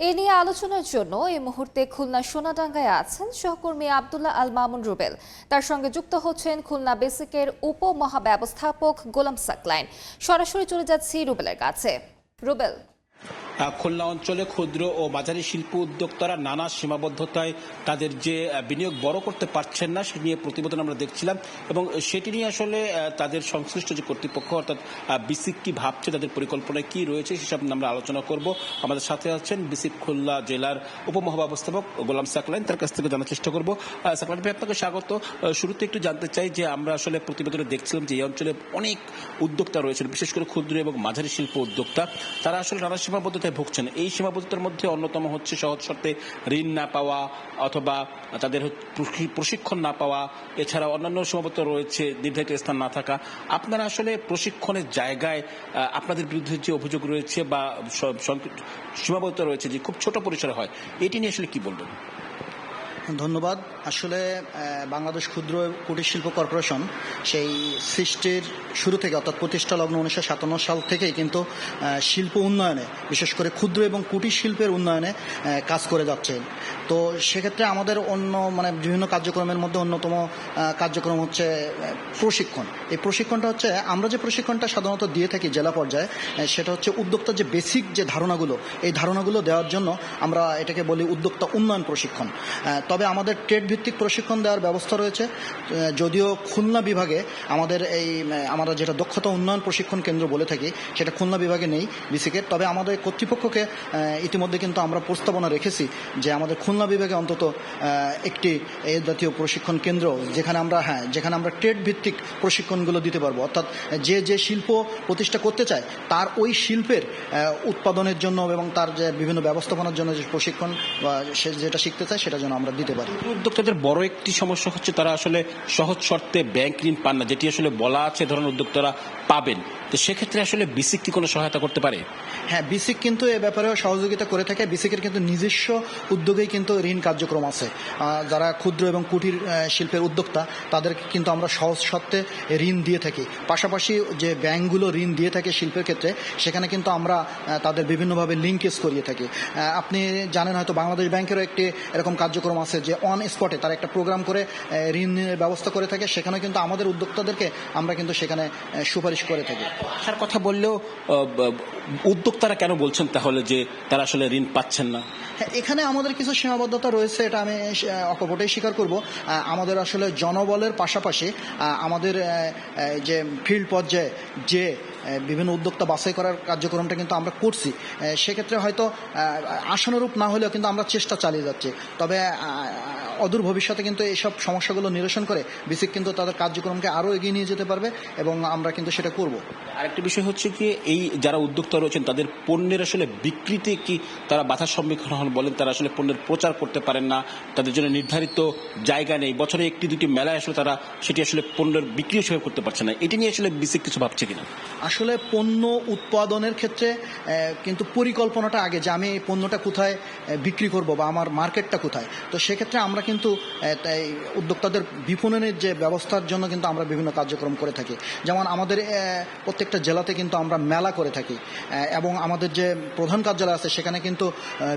এ নিয়ে আলোচনার জন্য এই মুহূর্তে খুলনা সোনাডাঙ্গায় আছেন সহকর্মী আব্দুল্লাহ আল মামুন রুবেল। তার সঙ্গে যুক্ত হচ্ছেন খুলনা বেসিকের উপমহাব্যবস্থাপক গোলাম সাকলাইন। সরাসরি চলে যাচ্ছি রুবেলের কাছে। রুবেল, খুলনা অঞ্চলে ক্ষুদ্র ও মাঝারি শিল্প উদ্যোক্তারা নানা সীমাবদ্ধতায় তাদের যে বিনিয়োগ বড় করতে পারছেন না সে নিয়ে প্রতিবেদন আমরা দেখছিলাম, এবং সেটি নিয়ে আসলে তাদের সংশ্লিষ্ট যে কর্তৃপক্ষ অর্থাৎ বিসিক কি ভাবছে, তাদের পরিকল্পনায় কি রয়েছে সেসব নিয়ে আমরা আলোচনা করব। আমাদের সাথে আছেন বিসিক খুলনা জেলার উপমহাব্যবস্থাপক গোলাম সাকলাইন, তার কাছ থেকে জানার চেষ্টা করব। সাকলাইন ভাই, আপনাকে স্বাগত। শুরুতে একটু জানতে চাই যে আমরা আসলে প্রতিবেদনে দেখছিলাম যে এই অঞ্চলে অনেক উদ্যোক্তা রয়েছেন, বিশেষ করে ক্ষুদ্র এবং মাঝারি শিল্প উদ্যোক্তা। তারা আসলে নানা সীমাবদ্ধতায় ভুগছেন। এই সীমাবদ্ধতার মধ্যে অন্যতম হচ্ছে সহজ শর্তে ঋণ না পাওয়া অথবা তাদের প্রশিক্ষণ না পাওয়া, এছাড়া অন্যান্য সীমাবদ্ধতা রয়েছে, দীর্ঘায়িত স্থান না থাকা। আপনারা আসলে প্রশিক্ষণের জায়গায় আপনাদের বিরুদ্ধে যে অভিযোগ রয়েছে বা সীমাবদ্ধতা রয়েছে যে খুব ছোট পরিসরে হয়, এটি নিয়ে আসলে কি বলবেন? ধন্যবাদ। আসলে বাংলাদেশ ক্ষুদ্র কুটির শিল্প কর্পোরেশন সেই সৃষ্টির শুরু থেকে অর্থাৎ প্রতিষ্ঠা লগ্ন 1957 সাল থেকেই কিন্তু শিল্প উন্নয়নে, বিশেষ করে ক্ষুদ্র এবং কুটির শিল্পের উন্নয়নে কাজ করে যাচ্ছে। তো সেক্ষেত্রে আমাদের বিভিন্ন কার্যক্রমের মধ্যে অন্যতম কার্যক্রম হচ্ছে প্রশিক্ষণ। এই প্রশিক্ষণটা হচ্ছে, আমরা যে প্রশিক্ষণটা সাধারণত দিয়ে থাকি জেলা পর্যায়ে, সেটা হচ্ছে উদ্যোক্তার যে বেসিক যে ধারণাগুলো, এই ধারণাগুলো দেওয়ার জন্য আমরা এটাকে বলি উদ্যোক্তা উন্নয়ন প্রশিক্ষণ। তবে আমাদের ট্রেড ভিত্তিক প্রশিক্ষণ দেওয়ার ব্যবস্থা রয়েছে। যদিও খুলনা বিভাগে আমরা যেটা দক্ষতা উন্নয়ন প্রশিক্ষণ কেন্দ্র বলে থাকি, সেটা খুলনা বিভাগে নেই বিসিকের। তবে আমাদের কর্তৃপক্ষকে ইতিমধ্যে কিন্তু আমরা প্রস্তাবনা রেখেছি যে আমাদের খুলনা বিভাগে অন্তত একটি এই জাতীয় প্রশিক্ষণ কেন্দ্র, যেখানে আমরা ট্রেড ভিত্তিক প্রশিক্ষণগুলো দিতে পারবো। অর্থাৎ যে শিল্প প্রতিষ্ঠা করতে চায় তার ওই শিল্পের উৎপাদনের জন্য এবং তার যে বিভিন্ন ব্যবস্থাপনার জন্য যে প্রশিক্ষণ বা সে যেটা শিখতে চায় সেটা যেন আমরা দিতে পারি। উদ্যোক্তাদের বড় একটি সমস্যা হচ্ছে তারা আসলে সহজ শর্তে ব্যাংক ঋণ পান না, যেটি আসলে বলা আছে ধরনের উদ্যোক্তারা পাবেন। তো সেক্ষেত্রে আসলে বিসিক কি কোনো সহায়তা করতে পারে? হ্যাঁ, বিসিক কিন্তু এ ব্যাপারেও সহযোগিতা করে থাকে। বিসিকের কিন্তু নিজস্ব উদ্যোগেই কিন্তু ঋণ কার্যক্রম আছে। যারা ক্ষুদ্র এবং কুটির শিল্পের উদ্যোক্তা তাদেরকে কিন্তু আমরা সহজ শর্তে ঋণ দিয়ে থাকি। পাশাপাশি যে ব্যাংকগুলো ঋণ দিয়ে থাকে শিল্পের ক্ষেত্রে, সেখানে কিন্তু আমরা তাদের বিভিন্নভাবে লিঙ্কেজ করিয়ে থাকি। আপনি জানেন হয়তো বাংলাদেশ ব্যাংকেরও একটি এরকম কার্যক্রম আছে যে অন স্পটে তারা একটা প্রোগ্রাম করে ঋণের ব্যবস্থা করে থাকে। সেখানে কিন্তু আমাদের উদ্যোক্তাদেরকে আমরা কিন্তু সেখানে সুপারিশ করে থাকি। আসার কথা বললেও উদ্যোক্তারা কেন বলছেন তাহলে যে তারা আসলে ঋণ পাচ্ছেন না? এখানে আমাদের কিছু সীমাবদ্ধতা রয়েছে, এটা আমি অকপটেই স্বীকার করব। আমাদের আসলে জনবলের পাশাপাশি আমাদের যে ফিল্ড পর্যায়ে যে বিভিন্ন উদ্যোক্তা বাছাই করার কার্যক্রমটা কিন্তু আমরা করছি। সেক্ষেত্রে হয়তো আশানুরূপ না হলেও কিন্তু আমরা চেষ্টা চালিয়ে যাচ্ছি। তবে অদূর ভবিষ্যতে কিন্তু এইসব সমস্যাগুলো নিরসন করে বিসিক কিন্তু তাদের কার্যক্রমকে আরও এগিয়ে নিয়ে যেতে পারবে এবং আমরা কিন্তু সেটা করব। আরেকটি বিষয় হচ্ছে কি, এই যারা উদ্যোক্তা রয়েছেন তাদের পণ্যের আসলে বিক্রিতে কি তারা বাধার সম্মুখীন হন? বলেন তারা আসলে পণ্যের প্রচার করতে পারেন না, তাদের জন্য নির্ধারিত জায়গা নেই, বছরে একটি দুটি মেলায় আসলে তারা সেটি আসলে পণ্যের বিক্রিও সেভাবে করতে পারছে না। এটি নিয়ে আসলে বিসিক কিছু ভাবছে কিনা? আসলে পণ্য উৎপাদনের ক্ষেত্রে কিন্তু পরিকল্পনাটা আগে, যে আমি এই পণ্যটা কোথায় বিক্রি করব বা আমার মার্কেটটা কোথায়। তো সেক্ষেত্রে আমরা কিন্তু উদ্যোক্তাদের বিপণনের যে ব্যবস্থার জন্য কিন্তু আমরা বিভিন্ন কার্যক্রম করে থাকি। যেমন আমাদের প্রত্যেকটা জেলাতে কিন্তু আমরা মেলা করে থাকি, এবং আমাদের যে প্রধান কার্যালয় আছে সেখানে কিন্তু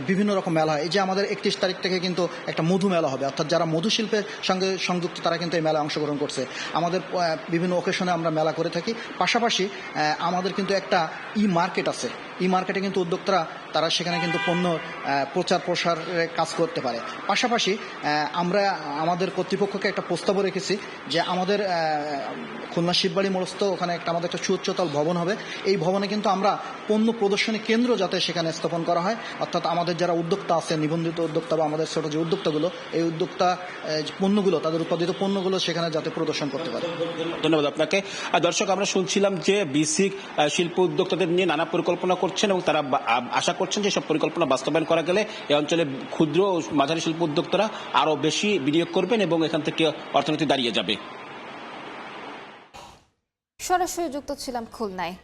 বিভিন্ন রকম মেলা হয়। এই যে আমাদের 31 তারিখ থেকে কিন্তু একটা মধু মেলা হবে, অর্থাৎ যারা মধু শিল্পের সঙ্গে সংযুক্ত তারা কিন্তু এই মেলায় অংশগ্রহণ করছে। আমাদের বিভিন্ন অকেশনে আমরা মেলা করে থাকি। পাশাপাশি আমাদের কিন্তু একটা মার্কেট আছে। মার্কেটে কিন্তু উদ্যোক্তারা তারা সেখানে কিন্তু পণ্য প্রচার প্রসারের কাজ করতে পারে। পাশাপাশি আমরা আমাদের কর্তৃপক্ষকে একটা প্রস্তাবও রেখেছি যে আমাদের খুলনা শিববাড়ি মোড়স্থ ওখানে আমাদের একটা সুউচ্চতল ভবন হবে। এই ভবনে কিন্তু আমরা পণ্য প্রদর্শনী কেন্দ্র যাতে সেখানে স্থাপন করা হয়, অর্থাৎ আমাদের যারা উদ্যোক্তা আছে, নিবন্ধিত উদ্যোক্তা বা আমাদের ছোট যে উদ্যোক্তাগুলো, এই উদ্যোক্তা পণ্যগুলো, তাদের উৎপাদিত পণ্যগুলো সেখানে যাতে প্রদর্শন করতে পারে। ধন্যবাদ আপনাকে। দর্শক, আমরা শুনছিলাম যে বিসিক শিল্প উদ্যোক্তাদের নিয়ে নানা পরিকল্পনা করছেন এবং তারা আশা করছেন যে সব পরিকল্পনা বাস্তবায়ন করা গেলে এই অঞ্চলে ক্ষুদ্র ও মাঝারি শিল্প উদ্যোক্তারা আরও বেশি বিনিয়োগ করবেন এবং এখান থেকে অর্থনীতি দাঁড়িয়ে যাবে। সরাসরি যুক্ত ছিলাম খুলনায়।